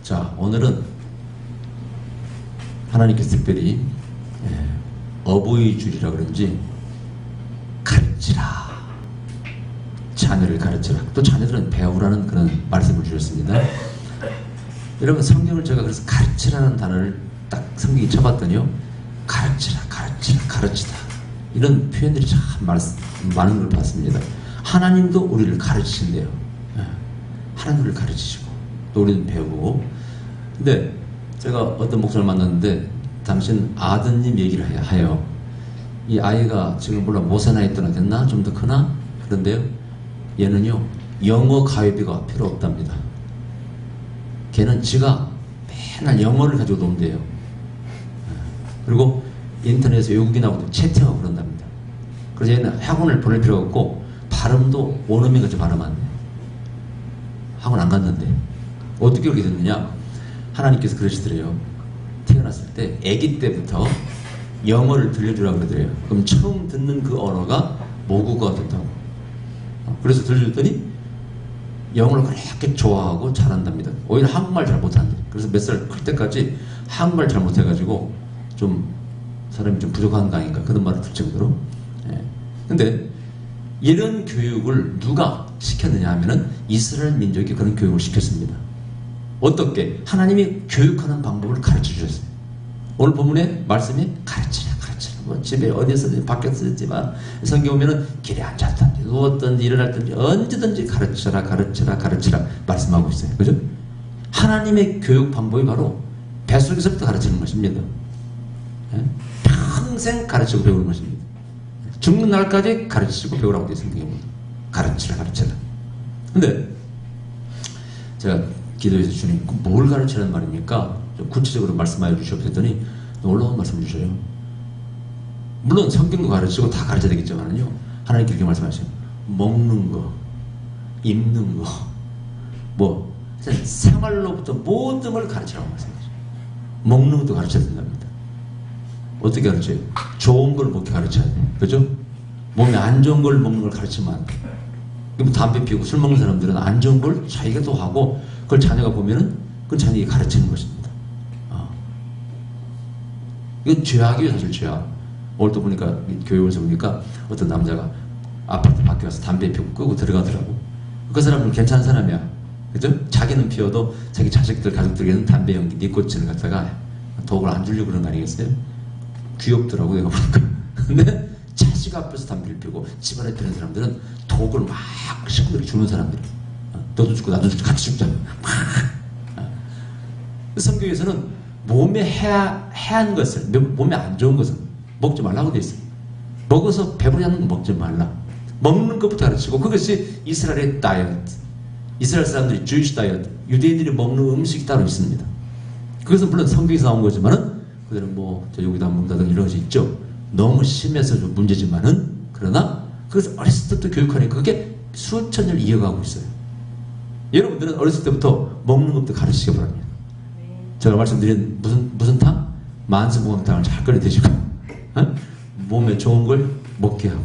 자, 오늘은 하나님께서 특별히 어버이 줄이라 그런지 가르치라, 자녀를 가르치라, 또 자녀들은 배우라는 그런 말씀을 주셨습니다. 여러분, 성경을 제가 그래서 가르치라는 단어를 딱 성경에 쳐봤더니요, 가르치라, 가르치라, 가르치다, 이런 표현들이 참 많은 걸 봤습니다. 하나님도 우리를 가르치신대요. 하나님 우리를 가르치시고 또 우리는 배우고. 근데 제가 어떤 목사를 만났는데 당신 아드님 얘기를 해요. 이 아이가 지금 물론 못 사나이 때나 됐나? 좀 더 크나? 그런데요, 얘는요 영어 가입비가 필요 없답니다. 걔는 지가 맨날 영어를 가지고 논대요. 그리고 인터넷에 외국인하고도 채팅하고 그런답니다. 그래서 얘는 학원을 보낼 필요가 없고 발음도 원어민 같이 발음만 돼. 학원 안 갔는데 어떻게 그렇게 됐느냐? 하나님께서 그러시더래요. 태어났을 때 아기 때부터 영어를 들려주라고 그러더래요. 그럼 처음 듣는 그 언어가 모국어가 된다고. 그래서 들려줬더니 영어를 그렇게 좋아하고 잘한답니다. 오히려 한국말 잘 못한대. 그래서 몇 살 클 때까지 한국말 잘 못해가지고 좀 사람이 좀 부족한 거 아닌가 그런 말을 들 정도로. 근데 이런 교육을 누가 시켰느냐 하면은 이스라엘 민족이 그런 교육을 시켰습니다. 어떻게? 하나님이 교육하는 방법을 가르쳐 주셨어요. 오늘 본문의 말씀이 가르치라, 가르치라. 뭐 집에 어디서든지 밖에서 있지만 성경 보면은 길에 앉았든지 누웠든지 일어났든지 언제든지 가르치라, 가르치라, 가르치라 말씀하고 있어요. 그죠? 하나님의 교육 방법이 바로 뱃속에서부터 가르치는 것입니다. 평생 가르치고 배우는 것입니다. 죽는 날까지 가르치고 배우라고 되어 있습니다. 가르치라, 가르치라. 근데 제가 기도해서 주님, 뭘 가르치라는 말입니까? 좀 구체적으로 말씀하여 주시옵소서 했더니 놀라운 말씀을 주셔요. 물론 성경도 가르치고 다 가르쳐야 되겠지만요, 하나님께 이렇게 말씀하셔요. 먹는 거, 입는 거, 뭐 생활로부터 모든 걸 가르치라고 말씀하셔요. 먹는 것도 가르쳐야 된답니다. 어떻게 가르쳐요? 좋은 걸 먹게 가르쳐야 돼요. 그죠? 몸에 안 좋은 걸 먹는 걸 가르치면 안 돼요. 담배 피우고 술 먹는 사람들은 안 좋은 걸 자기가 또 하고 그걸 자녀가 보면은 그건 자녀에게 가르치는 것입니다. 이건 죄악이에요, 사실 죄악. 오늘 또 보니까 교육에서 보니까 어떤 남자가 아파트 밖에 가서 담배 피우고 끄고 들어가더라고. 그 사람은 괜찮은 사람이야. 그죠? 자기는 피워도 자기 자식들, 가족들에게는 담배 연기, 니코틴을 갖다가 독을 안 주려고 그런 거 아니겠어요? 귀엽더라고, 내가 보니까. 근데 자식 앞에서 담배를 피우고 집안에 피우는 사람들은 독을 막 식구들이 주는 사람들이에요. 너도 죽고 나도 죽고 같이 죽자. 성경에서는 몸에 해한 것을, 몸에 안 좋은 것은 먹지 말라고 돼 있어요. 먹어서 배부르지 않는 거 먹지 말라. 먹는 것부터 가르치고, 그것이 이스라엘의 다이어트. 이스라엘 사람들이 주이시 다이어트, 유대인들이 먹는 음식이 따로 있습니다. 그것은 물론 성경에서 나온 거지만은 그들은 뭐 여기다 먹는다든가 이런 것이 있죠. 너무 심해서 좀 문제지만은, 그러나 그것을 어렸을 때부터 교육하니까 그게 수천 년을 이어가고 있어요. 여러분들은 어렸을 때부터 먹는 것도 가르치기 바랍니다. 제가 말씀드린 무슨 탕? 만수무강탕을 잘 끓여 드시고, 몸에 좋은 걸 먹게 하고,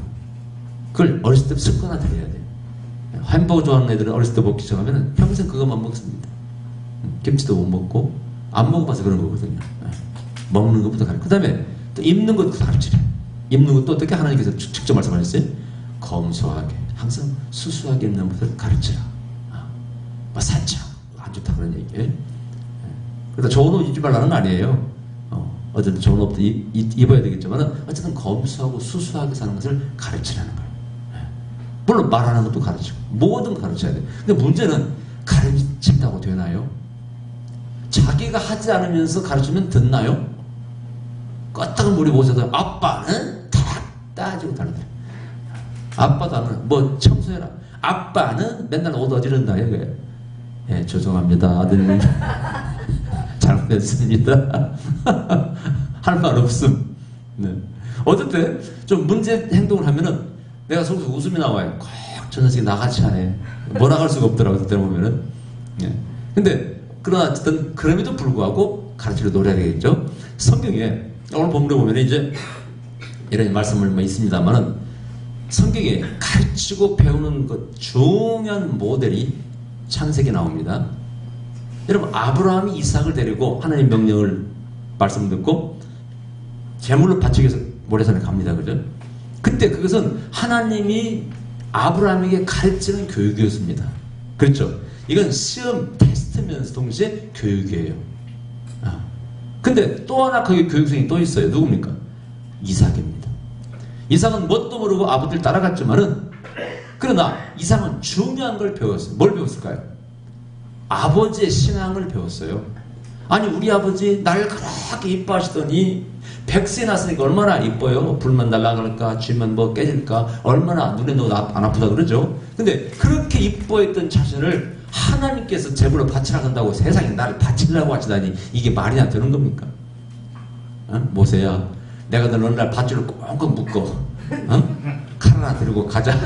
그걸 어렸을 때부터 습관화돼야 돼요. 햄버거 좋아하는 애들은 어렸을 때 먹기 시작하면 평생 그것만 먹습니다. 김치도 못 먹고, 안 먹어봐서 그런 거거든요. 먹는 것부터 가르치고, 그 다음에 또 입는 것도 가르치래. 입는 것도 어떻게 하나님께서 직접 말씀하셨어요? 검소하게, 항상 수수하게 입는 것을 가르치라. 살짝 안 좋다 그런 얘기예요. 그래서 좋은 옷 입지 말라는 거 아니에요. 어쨌든 좋은 옷도 입어야 되겠지만 어쨌든 검소하고 수수하게 사는 것을 가르치라는 거예요. 물론 말하는 것도 가르치고 뭐든 가르쳐야 돼요. 근데 문제는 가르친다고 되나요? 자기가 하지 않으면서 가르치면 듣나요? 껐다가 물이 모셔도 아빠는 탁 따지고 다르더래. 아빠도 안 하는, 뭐 청소해라. 아빠는 맨날 옷 어지른다 이거예요. 예, 죄송합니다, 아드님. 잘못했습니다. 할 말 없음. 네. 어쨌든 좀 문제 행동을 하면은 내가 속에서 웃음이 나와요. 꼭 저 녀석이 나같이 하네. 뭐 나갈 수가 없더라고요, 그때 보면은. 예. 근데 그러나 어쨌든 그럼에도 불구하고 가르치려 노력해야 되겠죠. 성경에 오늘 본문에 보면 이제 이런 말씀을 뭐 있습니다만은 성경에 가르치고 배우는 것 중요한 모델이 창세기 나옵니다. 여러분, 아브라함이 이삭을 데리고 하나님 명령을 말씀 듣고 제물로 바치기 위해서 모래산에 갑니다. 그죠? 그때 그것은 하나님이 아브라함에게 가르치는 교육이었습니다. 그렇죠? 이건 시험, 테스트면서 동시에 교육이에요. 근데 또 하나 거기 교육생이 또 있어요. 누굽니까? 이삭입니다. 이삭은 뭣도 모르고 아버지를 따라갔지만은, 그러나 이삭은 중요한 걸 배웠어요. 뭘 배웠을까요? 아버지의 신앙을 배웠어요. 아니, 우리 아버지 날 그렇게 이뻐하시더니 백세 났으니까 얼마나 이뻐요. 불만 날아갈까, 쥐면 뭐 깨질까, 얼마나 눈에 넣어도 안 아프다 그러죠. 근데 그렇게 이뻐했던 자신을 하나님께서 제물로 바치라 한다고 세상에 나를 바치려고 하시다니, 이게 말이나 되는 겁니까? 모세야, 내가 너 어느 날 밧줄을 꽁꽁 묶어 칼 하나 들고 가자.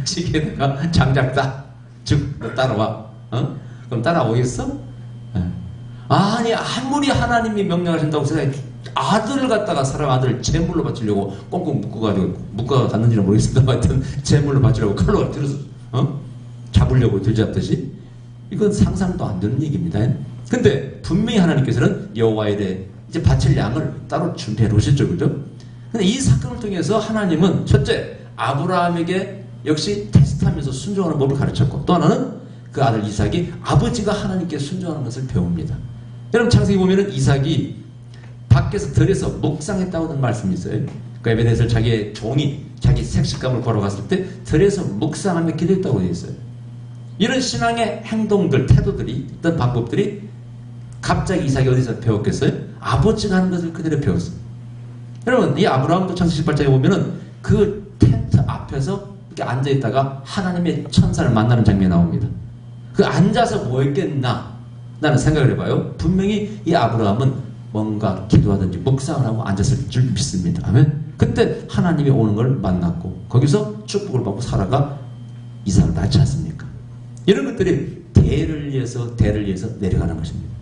시계에다가 장작 따. 즉, 너 따라와. 그럼 따라오겠어? 아니, 아무리 하나님이 명령하신다고 세상에 아들을 갖다가 사람 아들을 제물로 바치려고 꽁꽁 묶어갔는지는 모르겠습니다. 하여튼 제물로 바치려고 칼로 들어서 잡으려고 들잡듯이, 이건 상상도 안 되는 얘기입니다. 근데 분명히 하나님께서는 여호와에 대해 이제 바칠 양을 따로 준비해 놓으셨죠. 그죠? 근데 이 사건을 통해서 하나님은 첫째, 아브라함에게 역시 테스트하면서 순종하는 법을 가르쳤고, 또 하나는 그 아들 이삭이 아버지가 하나님께 순종하는 것을 배웁니다. 여러분, 창세기 보면은 이삭이 밖에서 들에서 묵상했다고 하는 말씀이 있어요. 그 에베네셀 자기의 종이 자기 색식감을 걸어갔을 때 들에서 묵상하며 기도했다고 되어 있어요. 이런 신앙의 행동들, 태도들이, 어떤 방법들이 갑자기 이삭이 어디서 배웠겠어요? 아버지가 하는 것을 그대로 배웠어요. 여러분, 이 아브라함도 창세기 18장에 보면은 그 텐트 앞에서 이렇게 앉아있다가 하나님의 천사를 만나는 장면이 나옵니다. 그 앉아서 뭐 했겠나? 나는 생각을 해봐요. 분명히 이 아브라함은 뭔가 기도하든지 묵상을 하고 앉았을 줄 믿습니다. 아멘. 그때 하나님이 오는 걸 만났고, 거기서 축복을 받고 사라가 이삭을 낳지 않습니까? 이런 것들이 대를 위해서 내려가는 것입니다.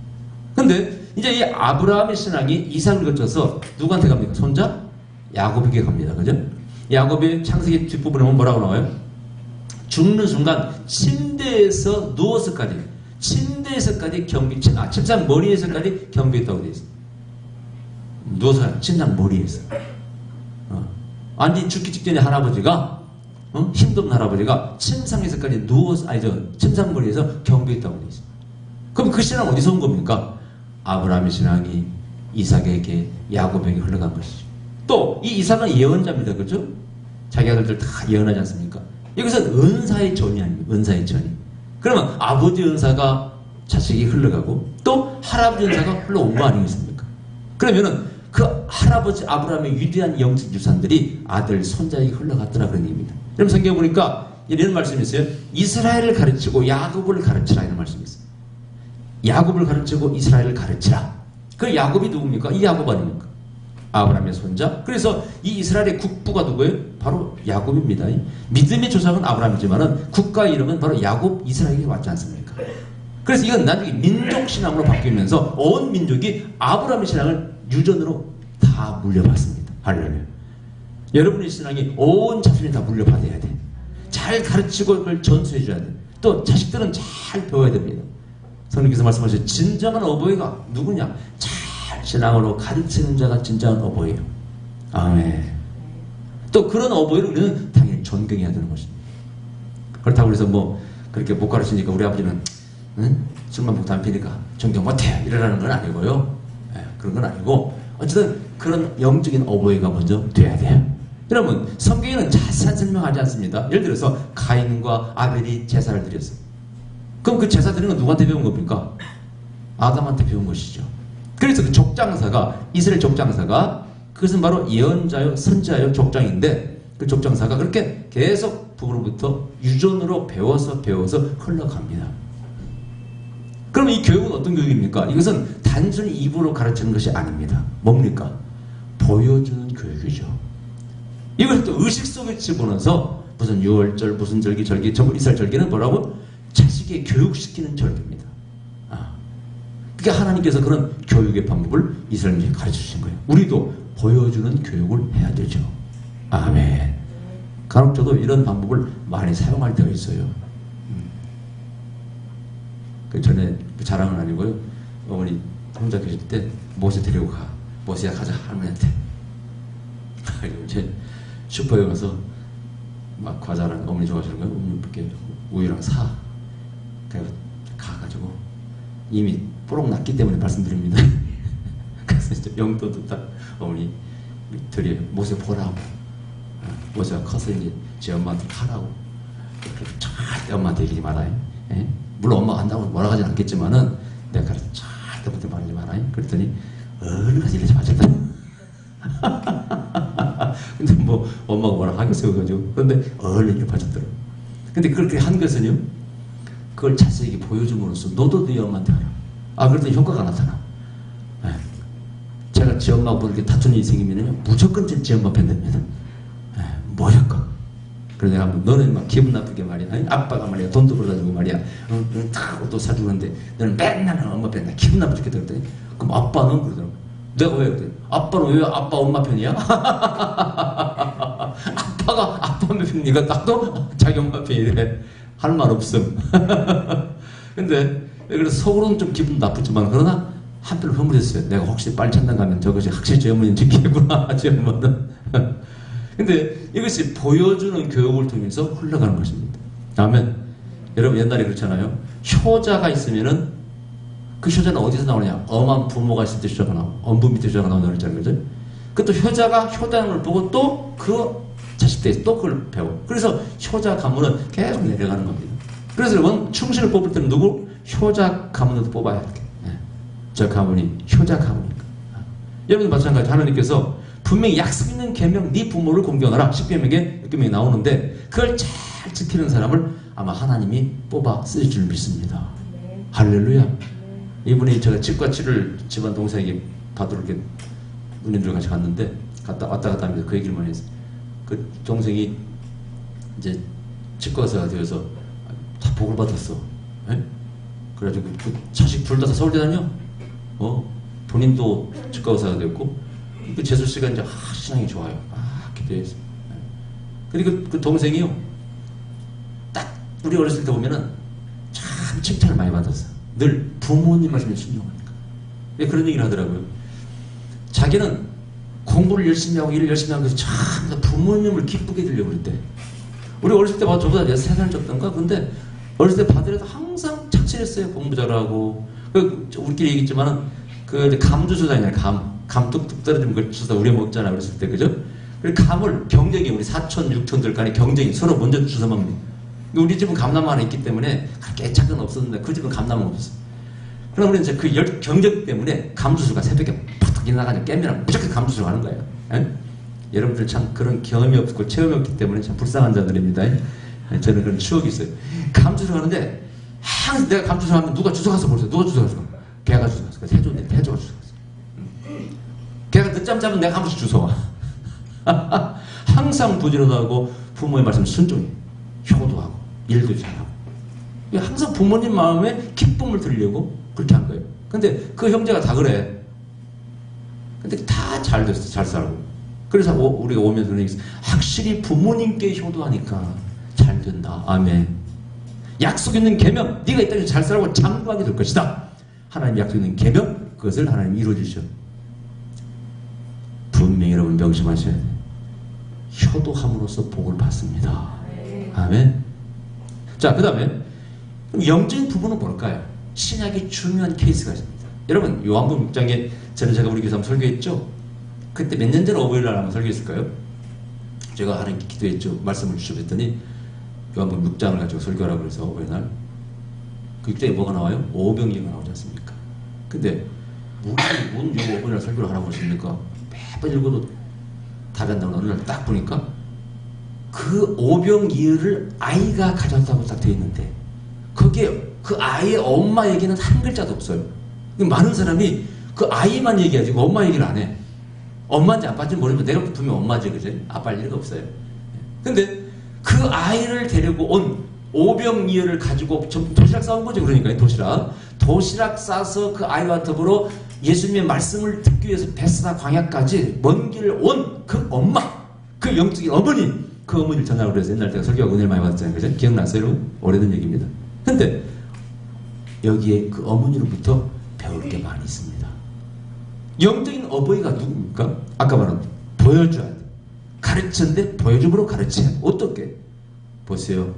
근데 이제 이 아브라함의 신앙이 이삭을 거쳐서 누구한테 갑니까? 손자? 야곱에게 갑니다. 그죠? 야곱의 창세기 뒷부분에 보면 뭐라고 나와요? 죽는 순간 침대에서 누워서까지, 침대에서까지 침상 머리에서까지 경비했다고 되어 있어요. 누워서 침상 머리에서. 아니, 죽기 직전에 할아버지가, 힘도 없는 할아버지가 침상에서까지 누워서, 침상 머리에서 경비했다고 되어 있어요. 그럼 그 신앙 어디서 온 겁니까? 아브라함의 신앙이 이삭에게, 야곱에게 흘러간 것이죠. 또 이 이삭은 예언자입니다. 그렇죠? 자기 아들들 다 예언하지 않습니까? 이것은 은사의 전이 아닙니까? 은사의 전이. 그러면 아버지 은사가 자식이 흘러가고 또 할아버지 은사가 흘러온 거 아니겠습니까? 그러면은 그 할아버지 아브라함의 위대한 영적 유산들이 아들, 손자에게 흘러갔더라 그런 얘기입니다. 여러분, 성경에 보니까 이런 말씀이 있어요. 이스라엘을 가르치고 야곱을 가르치라, 이런 말씀이 있어요. 야곱을 가르치고 이스라엘을 가르치라. 그 야곱이 누굽니까? 이 야곱 아닙니까? 아브라함의 손자. 그래서 이 이스라엘의 국부가 누구예요? 바로 야곱입니다. 믿음의 조상은 아브라함이지만은 국가 이름은 바로 야곱, 이스라엘이 왔지 않습니까? 그래서 이건 나중에 민족신앙으로 바뀌면서 온 민족이 아브라함의 신앙을 유전으로 다 물려받습니다. 할렐루야. 여러분의 신앙이 온 자손이 다 물려받아야 돼. 잘 가르치고 그걸 전수해줘야 돼. 또 자식들은 잘 배워야 됩니다. 성령께서 말씀하셨죠. 진정한 어버이가 누구냐? 잘 신앙으로 가르치는 자가 진정한 어버이에요. 아멘. 또 그런 어버이를 우리는 당연히 존경해야 되는 것입니다. 그렇다고 해서 뭐 그렇게 못 가르치니까 우리 아버지는 술만 먹고 담배 피니까 존경 못해 이러라는 건 아니고요. 그런 건 아니고 어쨌든 그런 영적인 어버이가 먼저 돼야 돼요. 여러분, 성경에는 자세한 설명하지 않습니다. 예를 들어서 가인과 아벨이 제사를 드렸어요. 그럼 그 제사 드리는 건 누구한테 배운 겁니까? 아담한테 배운 것이죠. 그래서 그 족장사가, 이스라엘 족장사가, 그것은 바로 예언자요, 선지자요, 족장인데 그 족장사가 그렇게 계속 부부로부터 유전으로 배워서 흘러갑니다. 그럼 이 교육은 어떤 교육입니까? 이것은 단순히 입으로 가르치는 것이 아닙니다. 뭡니까? 보여주는 교육이죠. 이걸 또 의식 속에 집어넣어서 무슨 유월절, 무슨 절기, 이스라엘 절기는 뭐라고? 자식에 교육시키는 절기입니다. 그러니까 하나님께서 그런 교육의 방법을 이스라엘에게 가르쳐 주신 거예요. 우리도 보여주는 교육을 해야 되죠. 아멘. 간혹 저도 이런 방법을 많이 사용할 때가 있어요. 그 전에 자랑은 아니고요. 어머니 혼자 계실 때 모세 데리고 가. 모세야 가자 할머니한테. 이제 슈퍼에 가서 막 과자랑 어머니 좋아하시는 거 이렇게 우유랑 사. 그래서 가가지고 이미 뽀록 났기 때문에 말씀드립니다. 그래서 이제 용돈도 딱 어머니 드려요. 모세 보라고. 모세가 커서 이제 제 엄마한테 가라고. 절대 엄마한테 얘기하지 말아요. 예? 물론 엄마가 한다고 뭐라 하진 않겠지만은 내가 그래서 절대 말하지 말아요. 그랬더니 얼른 가서 이러지 마셨다. 근데 뭐 엄마가 뭐라 하겠어요 가지고. 근데 얼른 이렇게 봐줬더라고. 근데 그렇게 한 것은요, 그걸 자세히 보여줌으로써 너도 네 엄마한테 하라. 아, 그랬더니 효과가 나타나. 예. 제가 지 엄마하고 이렇게 다투는 일이 생기면요, 무조건 지 엄마 팬답니다. 예. 뭐였건. 그래서 내가 너는 막 기분 나쁘게 말이야. 아빠가 말이야 돈도 벌어가지고 말이야 탁 옷도 사주는데 너는 맨날 엄마 팬다. 기분 나쁘게 죽겠다 그랬더니 그럼 아빠는 그러더라고. 내가 왜 그랬더니 아빠는 왜 아빠 엄마 편이야? 아빠가 아빠 엄마 편이니까 나도 자기 엄마 편이래. 할 말 없음. 근데 그래서 속으로는 좀 기분 나쁘지만 그러나 한편으로 흐뭇했어요. 내가 혹시 빨리 찬당 가면 저것이 확실히 제 어머니는 지키겠구나. 제 엄마는. 근데 이것이 보여주는 교육을 통해서 흘러가는 것입니다. 다음에 여러분 옛날에 그렇잖아요. 효자가 있으면은 그 효자는 어디서 나오느냐? 엄한 부모가 있을 때 효자가 나오고 엄부 밑에 효자가 나온다고 그랬잖아요. 그죠? 그것도 효자가 효다는 걸 보고 또 그 자식들이 또 그걸 배워. 그래서 효자 가문은 계속 내려가는 겁니다. 그래서 여러분 충신을 뽑을 때는 누구? 효자 가문으로 뽑아야 돼. 네. 저 가문이 효자 가문이니까. 여러분 마찬가지 하나님께서 분명히 약속 있는 계명, 네 부모를 공경하라. 10계명에 6계명이 나오는데 그걸 잘 지키는 사람을 아마 하나님이 뽑아 쓰실 줄 믿습니다. 네. 할렐루야. 네. 이분이 제가 치과 치료를 집안 동생에게 받으러 이렇게 누님들 같이 갔는데 왔다 갔다 하면서 그 얘기를 많이 했어요. 그 동생이 이제 치과 의사가 되어서 다 복을 받았어. 에? 그래가지고 그 자식 둘 다 서울대 다녀. 본인도 치과 의사가 됐고 그 재수 씨가 이제 신앙이 좋아요. 기도했어. 그리고 그 동생이요. 딱 우리 어렸을 때 보면은 참 칭찬을 많이 받았어. 늘 부모님 말씀에 순종하니까. 그런 얘기를 하더라고요. 자기는 공부를 열심히 하고 일을 열심히 하고 참 부모님을 기쁘게 해드리려고 그랬대. 우리 어렸을 때 봐도 저보다 3살 줬던가? 근데 어렸을 때 받으려도 항상 착실했어요. 공부 잘하고. 우리끼리 얘기했지만은 그 감 주스다니냐, 감 뚝뚝 떨어지면 그걸 주워 우리 먹잖아, 어렸을 때, 그죠? 그리고 감을 경쟁이, 우리 사촌, 육촌들 간에 경쟁이 서로 먼저 주워 먹는. 우리 집은 감나무 하나 있기 때문에 그렇게 착은 없었는데 그 집은 감나무 없었어. 그럼 우리는 이제 그 경쟁 때문에 감주수가 새벽에 팍팍 일어나가지고 깨면 무조건 감주수로 가는 거예요. 에? 여러분들 참 그런 경험이 없고 체험이 없기 때문에 참 불쌍한 자들입니다. 저는 그런 추억이 있어요. 감주수로 가는데 항상 내가 감주수로 하면 누가 주워가서 보세요. 누가 주워가서 걔가 주워가서 태조가 주워가서 걔가 늦잠 자면 내가 한 번씩 주워와. 항상 부지런하고 부모의 말씀 순종해. 효도하고 일도 잘하고. 항상 부모님 마음에 기쁨을 드리려고 그렇게 한 거예요. 근데 그 형제가 다 그래. 근데 다 잘 됐어. 잘 살고. 그래서 우리가 오면서 그런 얘기 있어. 확실히 부모님께 효도하니까 잘 된다. 아멘. 약속 있는 계명, 네가 이 땅에서 잘 살고 장구하게 될 것이다. 하나님 약속 있는 계명, 그것을 하나님 이루어주셔. 분명히 여러분 명심하셔야 돼요. 효도함으로써 복을 받습니다. 아멘. 자, 그 다음에 영적인 부분은 뭘까요? 신약의 중요한 케이스가 있습니다. 여러분 요한복음 6장에 제가 우리 교사 한번 설교했죠? 그때 몇 년 전에 어버이날 한번 설교했을까요? 제가 하나님께 기도했죠. 말씀을 주셨더니 요한복음 6장을 가지고 설교하라고 해서 어버이날 그 6장에 뭐가 나와요? 오병이어가 나오지 않습니까? 근데 뭔 어버이날 설교를 하라고 하십니까? 매번 읽어도 답이 안 나오는 어느 날 딱 보니까 그 오병이어를 아이가 가졌다고 딱 되어 있는데 거기에 그 아이의 엄마 얘기는 한 글자도 없어요. 많은 사람이 그 아이만 얘기하지 엄마 얘기를 안 해. 엄마인지 아빠인지 모르면 내가 분명 엄마지, 그지? 아빠일 리가 없어요. 근데 그 아이를 데리고 온 오병이어를 가지고 도시락 싸온 거죠. 그러니까 도시락 싸서 그 아이와 더불어 예수님의 말씀을 듣기 위해서 베스다 광야까지 먼 길을 온 그 엄마, 그 영적인 어머니, 그 어머니를 전하라고 그래서 옛날 제가 설교하고 은혜를 많이 받았잖아요. 그죠? 기억나세요, 여러분? 오래된 얘기입니다. 근데 여기에 그 어머니로부터 배울 게 많이 있습니다. 영적인 어버이가 누굽니까? 아까 말한 보여줘야 돼. 가르쳤는데 보여줌으로 가르쳐야 돼. 어떻게? 보세요.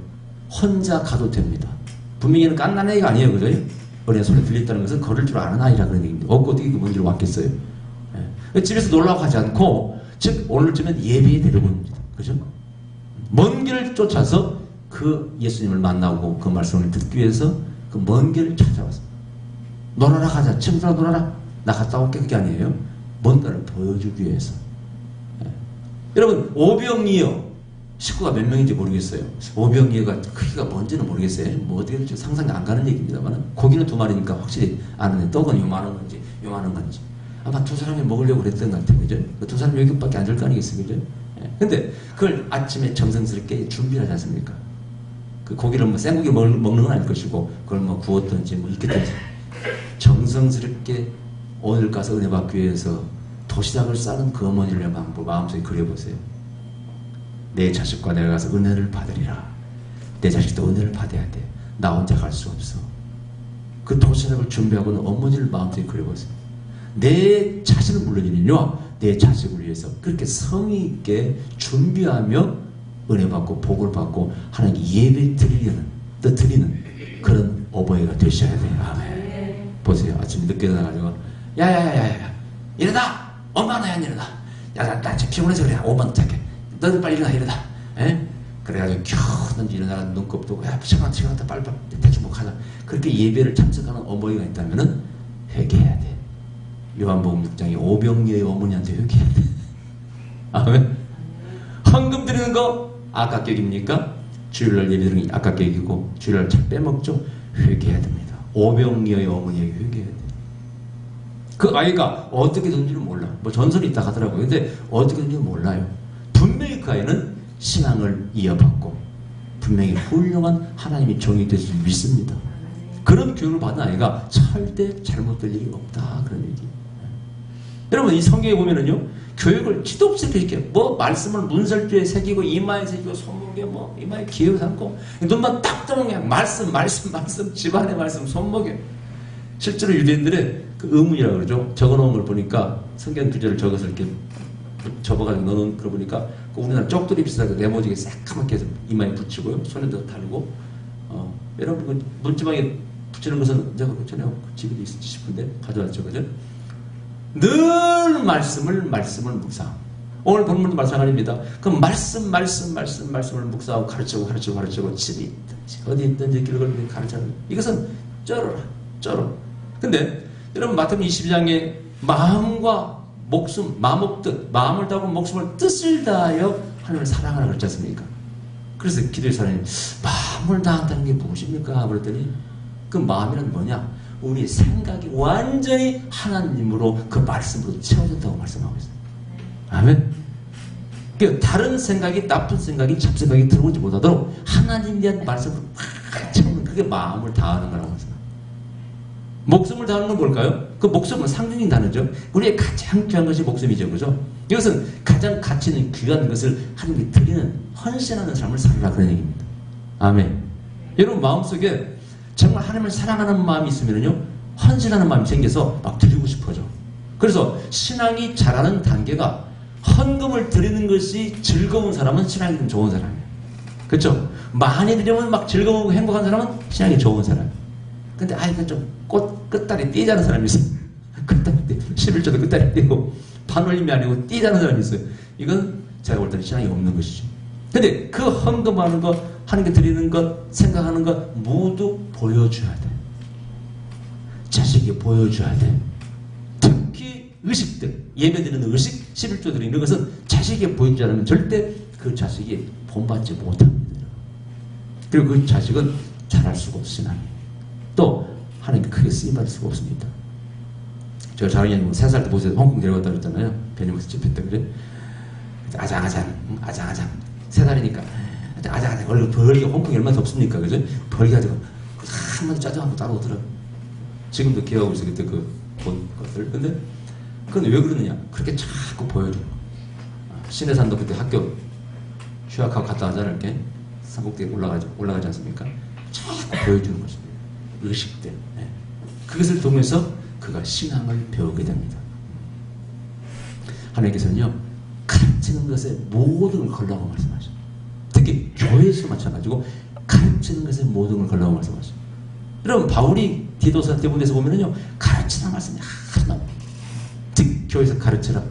혼자 가도 됩니다. 분명히는 깐난 애가 아니에요. 그죠? 어린애 소리 들렸다는 것은 걸을 줄 아는 아이라 그런 얘기입니다. 어떻게 그 먼지를 왔겠어요? 예. 집에서 놀라고 하지 않고, 즉, 오늘쯤엔 예배에 데리고 옵니다. 그죠? 먼 길을 쫓아서 그 예수님을 만나고 그 말씀을 듣기 위해서 그 먼 길을 찾아왔습니다. 놀아라 가자. 친구들아 놀아라. 나 갔다 올게. 그게 아니에요. 뭔가를 보여주기 위해서. 예. 여러분, 오병이어. 식구가 몇 명인지 모르겠어요. 오병이어가 크기가 뭔지는 모르겠어요. 뭐 어떻게 될지 상상이 안 가는 얘기입니다만 고기는 2마리니까 확실히 아는데 떡은 요만한 건지 요만한 건지 아마 2사람이 먹으려고 그랬던 것 같아요. 그죠? 그 2사람이 여기밖에 안 될 거 아니겠어요. 그죠? 예. 근데 그걸 아침에 정성스럽게 준비를 하지 않습니까? 그 고기를 뭐 생고기 먹는 건 아닐 것이고 그걸 뭐 구웠든지 뭐 익혔든지 정성스럽게 오늘 가서 은혜 받기 위해서 도시락을 싸는 그 어머니를 마음속에 그려보세요. 내 자식과 내가 가서 은혜를 받으리라. 내 자식도 은혜를 받아야 돼. 나 혼자 갈 수 없어. 그 도시락을 준비하고는 어머니를 마음속에 그려보세요. 내 자신은 물론이요, 내 자식을 위해서 그렇게 성의 있게 준비하며 은혜 받고 복을 받고 하나님께 예배 드리는 그런 어버이가 되셔야 돼요. 아멘. 보세요. 아침에 늦게 일어나가지고 야야야야야 일어나! 엄마 나야 일어나. 야 나 지금 피곤해서 그래. 5번 부탁해. 너들 빨리 일어나 이러다. 에? 그래가지고 겨우 일어나가 눈곱 뜨고 야 시간다 빨리 대충 뭐 하자. 그렇게 예배를 참석하는 어머니가 있다면은 회개해야 돼. 요한복음 6장에 오병이어의 어머니한테 회개해야 돼. 아멘. 헌금 드리는 거 아깝게 여깁니까? 주일날 예배 드리는 게 아깝게 여기고 주일날 잘 빼먹죠? 회개해야 됩니다. 오병이어의 어머니에게 회개해야 돼. 그 아이가 어떻게 된지는 몰라. 뭐 전설이 있다 하더라고요. 근데 어떻게 된지는 몰라요. 분명히 그 아이는 신앙을 이어받고 분명히 훌륭한 하나님의 종이 될 줄 믿습니다. 그런 교육을 받은 아이가 절대 잘못될 일이 없다. 그런 얘기. 여러분 이 성경에 보면은요. 교육을 지도 없이 이렇게 뭐 말씀을 문설주에 새기고 이마에 새기고 손목에 뭐 이마에 기어 삼고 눈만 딱 뜨면 그냥 말씀 집안의 말씀 손목에 실제로 유대인들의 그 의문이라고 그러죠. 적어놓은 걸 보니까 성경 구절을 적어서 이렇게 접어가지고 넣어놓은 걸 보니까 그 우리나라 쪽돌이 비슷하게 네모지게 새까맣게 해서 이마에 붙이고요. 손에도 달고 여러분 그 문지방에 붙이는 것은 제가 전에 집에도 있을지 싶은데 가져왔죠. 그죠? 늘 말씀을 묵상. 오늘 본문도 마찬가지입니다. 그 말씀을 묵상하고 가르치고 집에 있든지 어디 있든지 길 걸으면 가르치는 이것은 쩔어. 근데 여러분 마태복음 22장에 마음과 목숨, 마음을 다하고 목숨을 뜻을 다하여 하나님을 사랑하라 그랬지 않습니까? 그래서 기도의 사람이 마음을 다한다는 게 무엇입니까? 그랬더니 그 마음이란 뭐냐? 우리 생각이 완전히 하나님으로 그 말씀으로 채워진다고 말씀하고 있어요. 아멘. 그러니까 다른 생각이 나쁜 생각이 잡생각이 들어오지 못하도록 하나님에 대한 말씀으로 팍 채우는 그게 마음을 다하는 거라고 했어요. 목숨을 다하는 건 뭘까요? 그 목숨은 상징적인 단어죠. 우리의 가장 귀한 것이 목숨이죠. 그죠? 이것은 가장 가치 있는 귀한 것을 하나님께 드리는 헌신하는 삶을 살라 그런 얘기입니다. 아멘. 여러분 마음속에 정말 하나님을 사랑하는 마음이 있으면요 헌신하는 마음이 생겨서 막 드리고 싶어져. 그래서 신앙이 자라는 단계가 헌금을 드리는 것이 즐거운 사람은 신앙이 좀 좋은 사람이에요. 그렇죠? 많이 드리면 막 즐거우고 행복한 사람은 신앙이 좋은 사람이에요. 근데 아이가 좀 끝다리 띄자는 사람이 있어요. 끝다리 띄 11조도 끝다리 띄고 반올림이 아니고 띄자는 사람이 있어요. 이건 제가 볼 때는 신앙이 없는 것이죠. 근데 그 헌금하는 것, 하나님께 드리는 것, 생각하는 것 모두 보여줘야 돼. 자식이 보여줘야 돼. 특히 의식들, 예배드리는 의식, 11조 드리는 것은 자식에게 보여주지 않으면 절대 그 자식이 본받지 못합니다. 그리고 그 자식은 잘할 수가 없으나 또 하나님께 크게 쓰임받을 수가 없습니다. 제가 자랑이는 3살 때 보세요. 홍콩 데려갔다 그랬잖아요. 베니머스 집회 때 그래. 아장아장 3살이니까 아장아장 얼른 벌기가 홍콩이 얼마나 덥습니까? 그죠? 벌기 가지고 한마디 짜증 한번 따라오더라고. 지금도 기억하고 있어 그때 그 본 것들. 근데 그건 왜 그러느냐? 그렇게 자꾸 보여줘. 신해산도 그때 학교 휴학하고 갔다 하잖아요. 이렇게 산꼭대기에 올라가지 않습니까? 자꾸 보여주는 것입니다. 의식돼. 예. 그것을 통해서 그가 신앙을 배우게 됩니다. 하나님께서는요, 가르치는 것에 모든 걸 걸라고 말씀하셔요. 특히 교회에서 마찬가지고 가르치는 것에 모든 걸 걸라고 말씀하셔요. 여러분, 바울이 디도서 대본에서 보면은요, 가르치는 말씀이 하나도 나옵니다. 특히 교회에서 가르치라.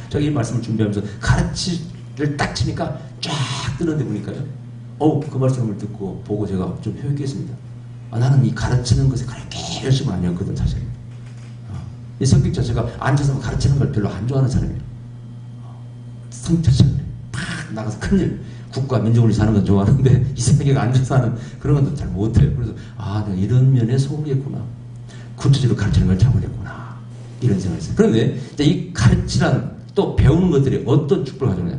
저기 이 말씀을 준비하면서 가르치를 딱 치니까 쫙 뜨는데 보니까요, 그 말씀을 듣고 보고 제가 좀 회개했습니다. 나는 이 가르치는 것에 그렇게 열심은 아니었거든, 사실. 이 성격 자체가 앉아서 가르치는 걸 별로 안 좋아하는 사람이에요. 성격 자체가 팍 나가서 큰일, 국가 민족을 사는 건 좋아하는데 이 성격이 앉아서 하는 그런 건 잘 못해요. 그래서 내가 이런 면에 소홀했구나. 구체적으로 가르치는 걸 잘못했구나. 이런 생각을 했어요. 그런데 이 가르치란 또 배우는 것들이 어떤 축복을 가져오냐.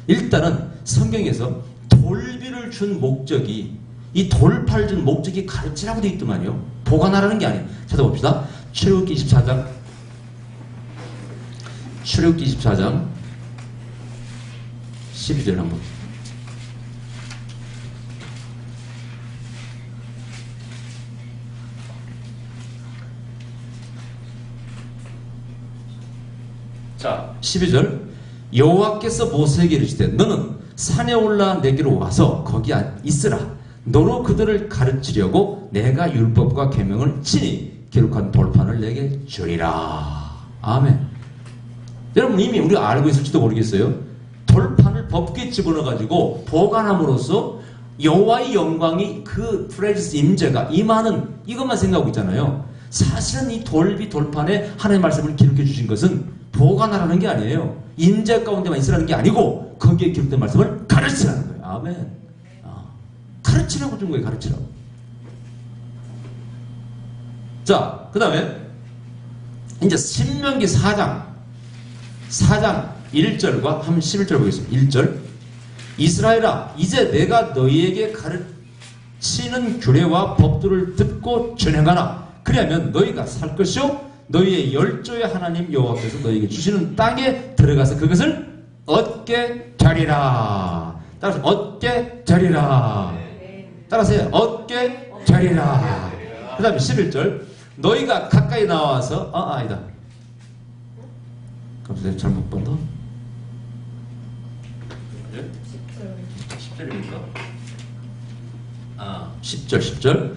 일단은 성경에서 돌비를 준 목적이, 이 돌파를 준 목적이 가르치라고 되어 있더만요. 보관하라는 게 아니에요. 찾아봅시다. 출애굽기 24장 12절 한번. 자, 12절. 여호와께서 모세에게 이르시되 너는 산에 올라 내게로 와서 거기 있으라. 너로 그들을 가르치려고 내가 율법과 계명을 친히 기록한 돌판을 내게 주리라. 아멘. 여러분, 이미 우리가 알고 있을지도 모르겠어요. 돌판을 법궤에 집어넣어가지고 보관함으로써 여호와의 영광이, 그 프레지스 임재가 임하는, 이것만 생각하고 있잖아요. 사실은 이 돌판에 하나님의 말씀을 기록해 주신 것은 보관하라는 게 아니에요. 임재 가운데만 있으라는 게 아니고 거기에 기록된 말씀을 가르치라는 거예요. 아멘. 가르치라고 준 거예요. 가르치라고. 자, 그 다음에 이제 신명기 4장 1절과 한 11절 보겠습니다. 1절. 이스라엘아, 이제 내가 너희에게 가르치는 규례와 법도를 듣고 준행하라. 그리하면 너희가 살 것이요 너희의 열조의 하나님 여호와께서 너희에게 주시는 땅에 들어가서 그것을 얻게 되리라. 따라서 얻게 되리라. 따라서 얻게 되리라. 그 다음에 11절. 너희가 가까이 나와서 아니다. 갑자기 잘못 본다. 10절입니까? 10절.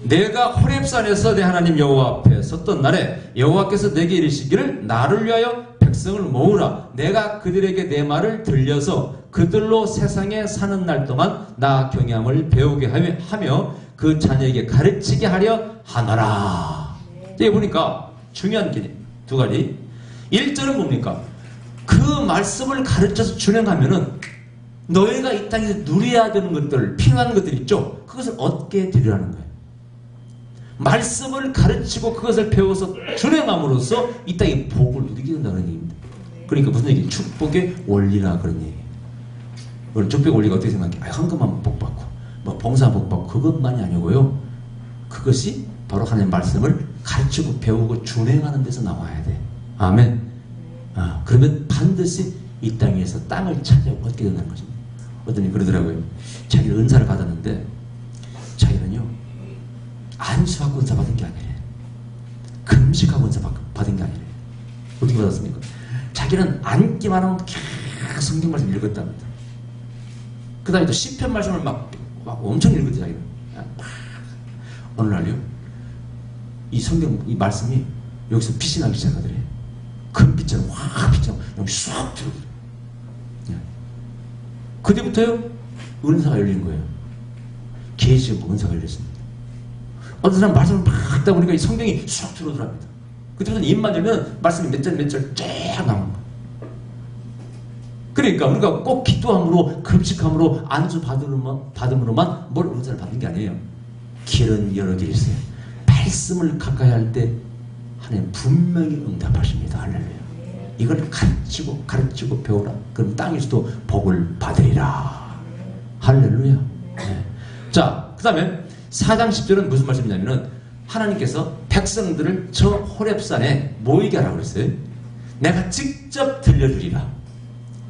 내가 호렙산에서 내 하나님 여호와 앞에 섰던 날에 여호와께서 내게 이르시기를 나를 위하여 백성을 모으라. 내가 그들에게 내 말을 들려서 그들로 세상에 사는 날 동안 나 경향을 배우게 하며 그 자녀에게 가르치게 하려 하노라. 여기 보니까 중요한 게 두 가지. 1절은 뭡니까? 그 말씀을 가르쳐서 준행하면은 너희가 이 땅에서 누려야 되는 것들, 필요한 것들 있죠? 그것을 얻게 되리라는 거예요. 말씀을 가르치고 그것을 배워서 준행함으로써 이 땅에 복을 누리게 된다는 얘기입니다. 그러니까 무슨 얘기예요? 축복의 원리라 그런 얘기예요. 우리 축복의 원리가 어떻게 생각해? 헌금하면 복받고, 봉사하면 복받고, 그것만이 아니고요. 그것이 바로 하나님의 말씀을 가르치고 배우고 준행하는 데서 나와야 돼. 아멘. 그러면 반드시 이 땅에서 땅을 찾아 얻게 된다는 것입니다. 어떤 분이 그러더라고요. 자기는 은사를 받았는데 자기는요, 안수하고 은사 받은 게 아니래요. 금식하고 은사 받은 게 아니래요. 어떻게 받았습니까? 자기는 앉기만 하면 계속 성경 말씀 읽었답니다. 그 다음에 또 시편 말씀을 막 엄청 읽었대, 자기는. 어느 날요, 이 성경, 이 말씀이 여기서 빛이 나기 시작하더래요. 금빛처럼 확 빛처럼 여기 쑥 들어오더래요. 그때부터요, 은사가 열린 거예요. 계시고 은사가 열렸습니다. 어떤 사람 말씀을 막 하다 보니까 이 성경이 쑥 들어오더랍니다. 그때부터 입만 열면 말씀이 몇 절 쫙 나오는 거예요. 그러니까 우리가 꼭 기도함으로, 금식함으로, 안수 받음으로만 뭘 은사를 받는 게 아니에요. 길은 여러 길이 있어요. 말씀을 가까이 할 때 하나님 분명히 응답하십니다. 할렐루야. 이걸 가르치고 배우라. 그럼 땅에서도 복을 받으리라. 할렐루야. 네. 자, 그 다음에 4장 10절은 무슨 말씀이냐면은 하나님께서 백성들을 저 호렙산에 모이게 하라고 그랬어요. 내가 직접 들려주리라.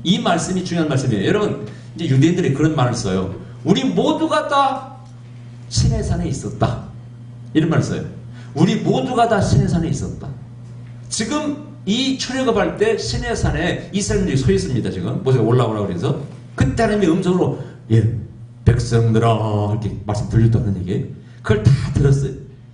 이 말씀이 중요한 말씀이에요. 여러분, 이제 유대인들이 그런 말을 써요. 우리 모두가 다 시내산에 있었다. 이런 말을 써요. 우리 모두가 다 시내산에 있었다. 지금 이 출애굽할 때 시내산에 이스라엘들이 서 있습니다. 지금 모세가 올라오라고 그래서 그때 하나님이 음성으로 백성들아 이렇게 말씀 들렸다는 얘기예요. 그걸 다 들었어요.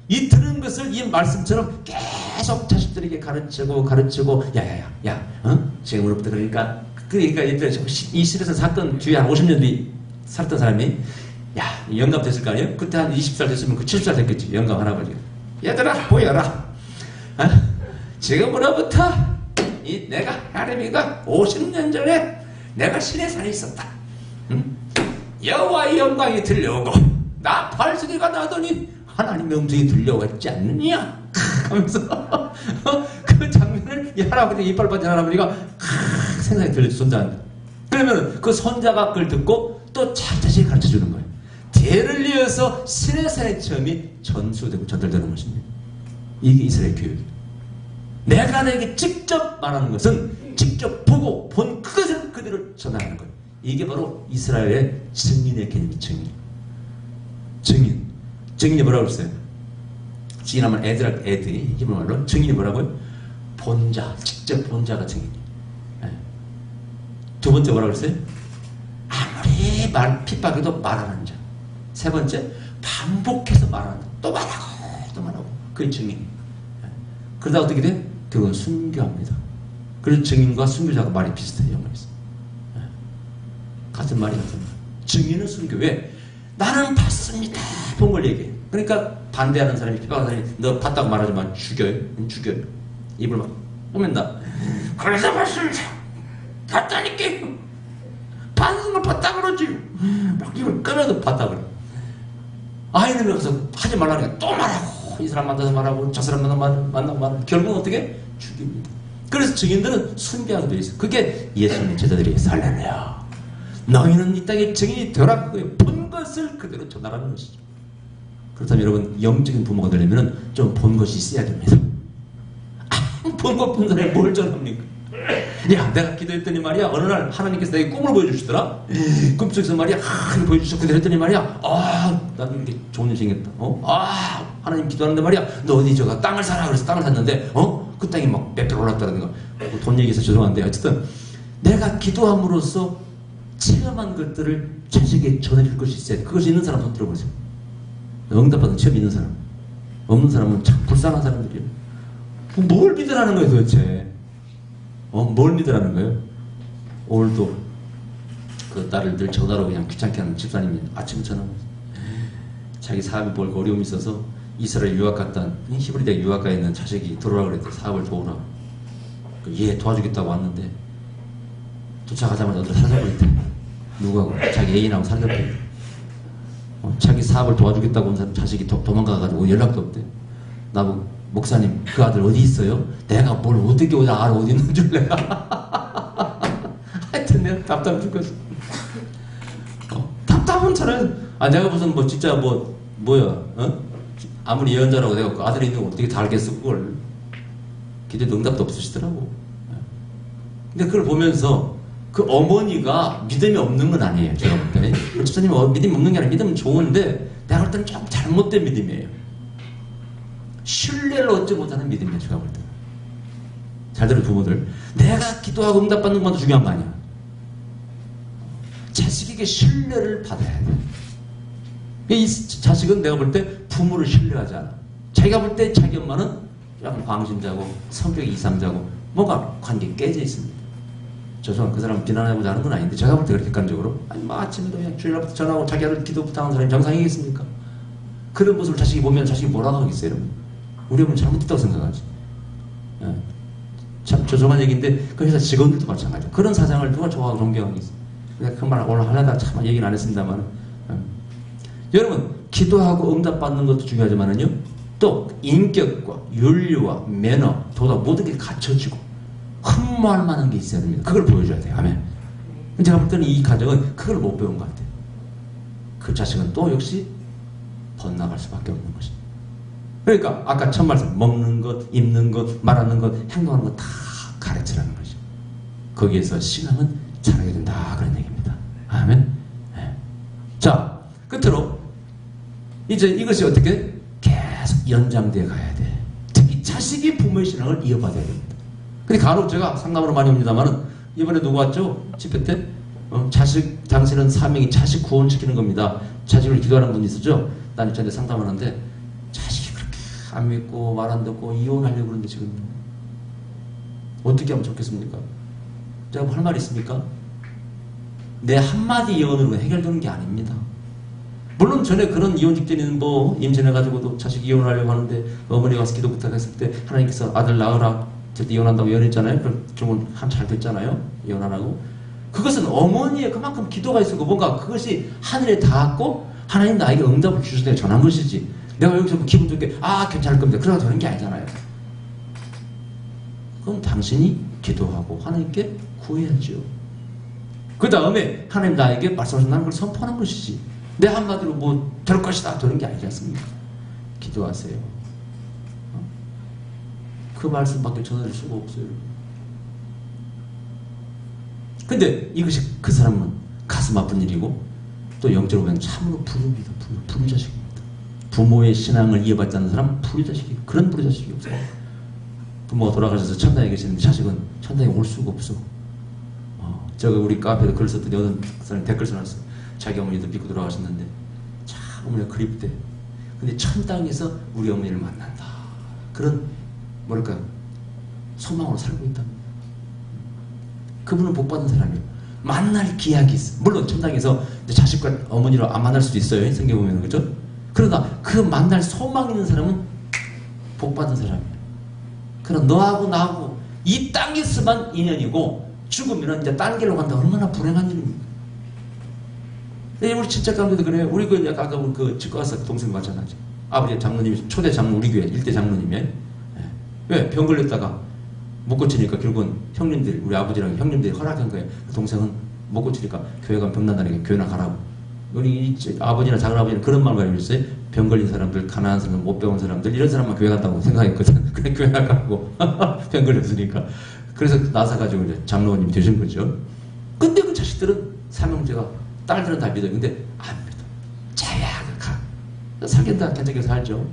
이 들은 것을 이 말씀처럼 계속 자식들에게 가르치고 야야야 지금으로부터 그러니까 이 시내산 사건 뒤에 한 50년 뒤 살았던 사람이 영감 됐을 거 아니에요? 그때 한 20살 됐으면 그 70살 됐겠지. 영감 할아버지가. 얘들아 보여라. 지금으로부터 내가 하나님이가 50년 전에 내가 시내산에 있었다. 여호와의 영광이 들려오고 나 발소리가 나더니 하나님의 음성이 들려왔지 않느냐 하면서 그 장면을 이 할아버지 이빨 빠진 할아버지가 생생히 들려서 손자한테. 그러면 그 손자가 그걸 듣고 또 자세히 가르쳐주는 거예요. 대를 이어서 시내산의 체험이 전수되고 전달되는 것입니다. 이게 이스라엘 교육이에요. 내가 너에게 직접 말하는 것은 직접 보고 본 그것을 그대로 전하는 거예요. 이게 바로 이스라엘의 증인의 개념이 증인. 증인이 뭐라고 했어요? 증인하면 애들이 히브리 말로 증인이 뭐라고요? 본자, 직접 본자가 증인이에요. 두 번째 뭐라고 했어요? 아무리 핍박해도 말하는 자. 세 번째, 반복해서 말하는 자. 또 말하고 그게 증인. 그러다 어떻게 돼? 그건 순교합니다. 그래서 증인과 순교자가 말이 비슷해요. 영어에서. 같은 말이. 증인은 순교. 왜? 나는 봤습니다. 본 걸 얘기해. 그러니까 반대하는 사람이 핍박하는 사람이 너 봤다고 말하지 마. 죽여요. 입을 막 꾸민다. 그래서 봤습니다. 봤다니까. 봤는 걸 봤다 그러지. 막 입을 꺼내도 봤다 그래. 아이는 가서 하지 말라니까 또 말하고 이 사람 만나서 말하고 저 사람 만나고 말하고 결국은 어떻게? 죽입니다. 그래서 증인들은 순교하게 되어 있어요. 그게 예수님의 제자들이 살려내요. 너희는 이 땅에 증인이 되라. 본 것을 그대로 전하라는 것이죠. 그렇다면 여러분 영적인 부모가 되려면 좀 본 것이 있어야 됩니다. 본 것 본 사람이 뭘 전합니까? 야 내가 기도했더니 말이야 어느 날 하나님께서 내게 꿈을 보여주시더라. 꿈속에서 말이야 보여주셨고 그랬더니 말이야 나는 이게 좋은 일 생겼다. 하나님 기도하는데 말이야 너 어디 저가 땅을 사라 그래서 땅을 샀는데 그 땅이 막 몇 배 올랐다는 거. 돈 얘기해서 죄송한데 어쨌든 내가 기도함으로써 체험한 것들을 자식에게 전해줄 것이 있어야 돼. 그것이 있는 사람 손 들어보세요. 응답받은 체험이 있는 사람. 없는 사람은 참 불쌍한 사람들이에요. 뭘 믿으라는 거예요 도대체. 뭘 믿으라는 거예요? 오늘도 그 딸을 늘 전화로 그냥 귀찮게 하는 집사님이 아침에 전화 왔어요. 자기 사업이 뭘 어려움이 있어서 이스라엘 유학 갔다 히브리 대학 유학 가 있는 자식이 들어오라 그랬대. 사업을 도우라. 얘 도와주겠다고 왔는데 도착하자마자 어디서 살려버렸대. 누구하고? 자기 애인하고 살려버렸대. 자기 사업을 도와주겠다고 온 사람 자식이 도망가가지고 연락도 없대. 나보고 목사님 그 아들 어디 있어요? 내가 뭘 어떻게 알아 어디 있는 줄 내가. 하여튼 내가 답답해 죽겠어. 답답한 차라리 내가 무슨 진짜 뭐야 아무리 예언자라고 내가 그 아들이 있는 거 어떻게 다 알겠어 그걸. 기대도 응답도 없으시더라고. 근데 그걸 보면서 그 어머니가 믿음이 없는 건 아니에요. 제가 볼 때. 집사님이 믿음이 없는 게 아니라 믿음은 좋은데 내가 볼 때는 좀 잘못된 믿음이에요. 신뢰를 얻지 못하는 믿음이에요. 제가 볼 때. 잘 들은 부모들. 내가 기도하고 응답받는 것도 중요한 거 아니야. 자식에게 신뢰를 받아야 돼. 이 자식은 내가 볼 때 부모를 신뢰하지 않아. 자기가 볼 때 자기 엄마는 약간 광신자고 성격이 이상자고 뭔가 관계가 깨져 있습니다. 죄송합니다. 그 사람 비난하고자 하는 건 아닌데 제가 볼 때 그렇게 객관적으로 아침에도 그냥 주일날부터 전화하고 자기 아들 기도 부탁하는 사람이 정상이겠습니까? 그런 모습을 자식이 보면 자식이 뭐라고 하겠어요? 여러분? 우리 어머니 잘못했다고 생각하지. 참 죄송한 얘기인데 그 회사 직원들도 마찬가지죠. 그런 사상을 누가 좋아하고 존경하겠어요? 내가 그 말 오늘 하려다 참 얘기는 안 했습니다만 여러분 기도하고 응답받는 것도 중요하지만은요 또 인격과 윤리와 매너 도덕 모든 게 갖춰지고 흠모할 만한 게 있어야 됩니다. 그걸 보여줘야 돼요. 아멘. 제가 볼 때는 이 가정은 그걸 못 배운 것 같아요. 그 자식은 또 역시 번나갈 수밖에 없는 것입니다. 그러니까 아까 첫 말씀 먹는 것, 입는 것, 말하는 것, 행동하는 것 다 가르치라는 것이죠. 거기에서 신앙은 자라게 된다 그런 얘기입니다. 아멘. 네. 자 끝으로 이제 이것이 어떻게 계속 연장돼 가야 돼. 특히 자식이 부모의 신앙을 이어받아야 됩니다. 근데 간혹 제가 상담으로 많이 옵니다만은 이번에 누구 왔죠? 집회 때? 자식, 당신은 사명이 자식 구원시키는 겁니다. 자식을 기도하는 분이 있었죠? 난 저한테 상담하는데 자식이 그렇게 안 믿고 말 안 듣고 이혼하려고 그러는데 지금 어떻게 하면 좋겠습니까? 제가 뭐 할 말 있습니까? 내 한마디 이혼으로 해결되는 게 아닙니다. 물론 전에 그런 이혼 직전에는 뭐 임신해가지고도 자식 이혼하려고 하는데 어머니가 와서 기도 부탁했을 때 하나님께서 아들 낳으라 저때 이혼한다고 이혼했잖아요. 그럼 결국은 잘 됐잖아요. 이혼 안 하고. 그것은 어머니의 그만큼 기도가 있었고 뭔가 그것이 하늘에 닿았고 하나님 나에게 응답을 주셔서 전한 것이지. 내가 여기서 뭐 기분 좋게 괜찮을 겁니다. 그러고 되는 게 아니잖아요. 그럼 당신이 기도하고 하나님께 구해야죠. 그 다음에 하나님 나에게 말씀하신다는 걸 선포하는 것이지. 내 한마디로 뭐 될 것이다 되는 게 아니지 않습니까? 기도하세요. 그 말씀밖에 전해줄 수가 없어요. 근데 이것이 그 사람은 가슴 아픈 일이고 또 영적으로 보면 참으로 불효입니다. 불효자식입니다. 부모의 신앙을 이어받지 않는 사람은 불효자식이 그런 불효자식이 없어요. 부모가 돌아가셔서 천당에 계시는데 자식은 천당에 올 수가 없어. 제가 우리 카페에도 글 썼더니 어떤 사람이 댓글 써놨어요. 자기 어머니도 믿고 돌아가셨는데 참 어머니가 그립대. 근데 천당에서 우리 어머니를 만난다. 그런 뭐랄까 소망으로 살고 있답니다. 그분은 복받은 사람이에요. 만날 기약이 있어. 물론 천당에서 자식과 어머니를 안 만날 수도 있어요. 성경 보면 그죠? 그러나 그 만날 소망 있는 사람은 복받은 사람이에요. 그럼 너하고 나하고 이 땅에서만 인연이고 죽으면 이제 딴 길로 간다. 얼마나 불행한 일입니까? 우리 친척 가운데도 그래요. 우리 아까 그 치과 가서 동생 마찬가지. 아버지 장로님이 초대 장로 우리 교회 일대 장로님이에요. 왜? 병 걸렸다가 못 고치니까 결국은 형님들 우리 아버지랑 형님들이 허락한 거예요. 그 동생은 못 고치니까 교회 가면 병 난다니까 교회나 가라고. 우리 아버지나 작은아버지는 그런 말을 가지고 있어요. 병 걸린 사람들, 가난한 사람들, 못 배운 사람들 이런 사람만 교회 간다고 생각했거든. 그래 교회 나가고 병 걸렸으니까. 그래서 나서가지고 이제 장로님이 되신 거죠. 근데 그 자식들은 삼형제가 딸들은 다 믿어요. 근데 안 믿어. 자약을 가. 살겠다 괜찮게 살죠.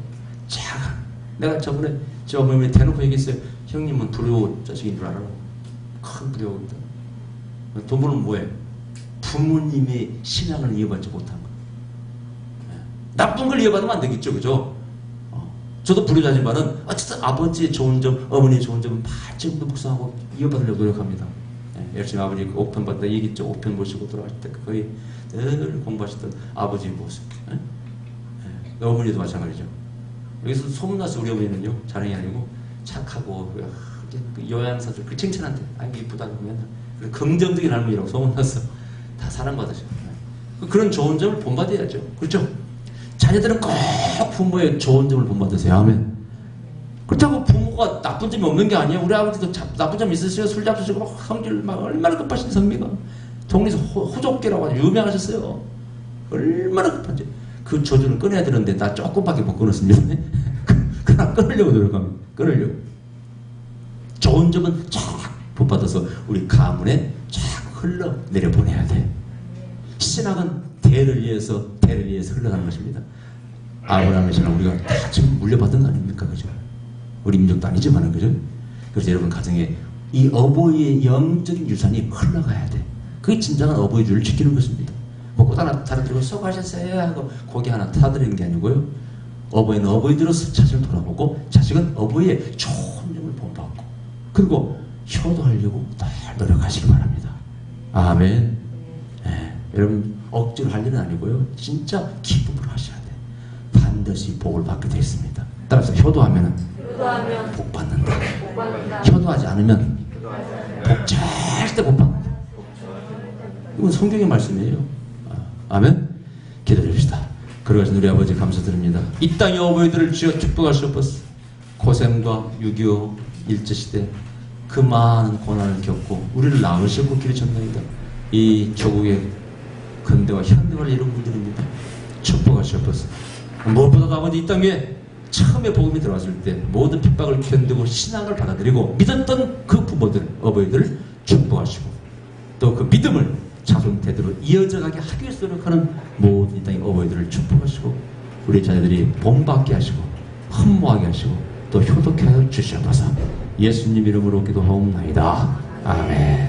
자약. 내가 저번에 저 어머님이 대놓고 얘기했어요. 형님은 불효 자식인 줄 알아. 큰 불효입니다. 돈 벌면 뭐해? 부모님의 신앙을 이어받지 못한 거. 나쁜 걸 이어받으면 안 되겠죠. 그죠? 저도 불효자지만은 어쨌든 아버지의 좋은 점, 어머니의 좋은 점은 발전도 묵상하고 이어받으려고 노력합니다. 열심히 아버지 5편 받다 얘기했죠. 5편 모시고 돌아갈 때 거의 늘 공부하셨던 아버지의 모습. 어머니도 마찬가지죠. 여기서 소문났어. 우리 어머니는요. 자랑이 아니고 착하고 요양사들 그 칭찬한대. 아이고 이쁘다고 맨날 긍정적인 할머니라고 소문났어. 다 사랑받으셔. 그런 좋은 점을 본받아야죠. 그렇죠? 자녀들은 꼭 부모의 좋은 점을 본받으세요. 아멘. 그렇다고 부모가 나쁜 점이 없는 게 아니에요. 우리 아버지도 나쁜 점 있으세요. 술 잡수시고 막 성질 막 얼마나 급하신 선미가. 동네에서 호족계라고 아주 유명하셨어요. 얼마나 급한지. 그 조주를 끊어야 되는데 나 조금밖에 못 끊었습니다. 그냥 끊으려고 노력합니다. 끊으려고. 좋은 점은 쫙 본받아서 우리 가문에 쫙 흘러내려 보내야 돼. 신앙은 대를 위해서 흘러가는 것입니다. 아브라함의 신앙 우리가 다 지금 물려받은 거 아닙니까? 그죠? 우리 민족도 아니지만은 그죠? 그래서 여러분 가정에 이 어버이의 영적인 유산이 흘러가야 돼. 그게 진정한 어버이 줄을 지키는 것입니다. 뭐 꽃 하나 달아드리고 수고하셨어요 하고 고기 하나 타드리는 게 아니고요. 어버이는 어버이들로서 자신을 돌아보고 자식은 어버이의 좋은 점을 본받고 그리고 효도하려고 늘 노력하시기 바랍니다. 아멘. 네, 여러분 억지로 할 일은 아니고요. 진짜 기쁨으로 하셔야 돼. 반드시 복을 받게 되어 있습니다. 따라서 효도하면 복 받는다. 효도하지 않으면 복 절대 못 받는다. 이건 성경의 말씀이에요. 아멘. 기도해줍시다. 그러가신 우리 아버지 감사드립니다. 이 땅의 어버이들을 주여 축복하시옵소서. 고생과 6.25 일제시대 그 많은 고난을 겪고 우리를 낳으셨고 기르셨나이다. 이 조국의 근대와 현대화를 이룬 분들입니다. 축복하시옵소서. 무엇보다도 아버지 이 땅에 처음에 복음이 들어왔을 때 모든 핍박을 견디고 신앙을 받아들이고 믿었던 그 부모들, 어버이들을 축복하시고 또 그 믿음을 자손 대대로 이어져가게 하기 위해서 노력하는 모든 이 땅의 어버이들을 축복하시고 우리 자녀들이 본받게 하시고 흠모하게 하시고 또 효독하여 주시옵소서. 예수님 이름으로 기도하옵나이다. 아멘.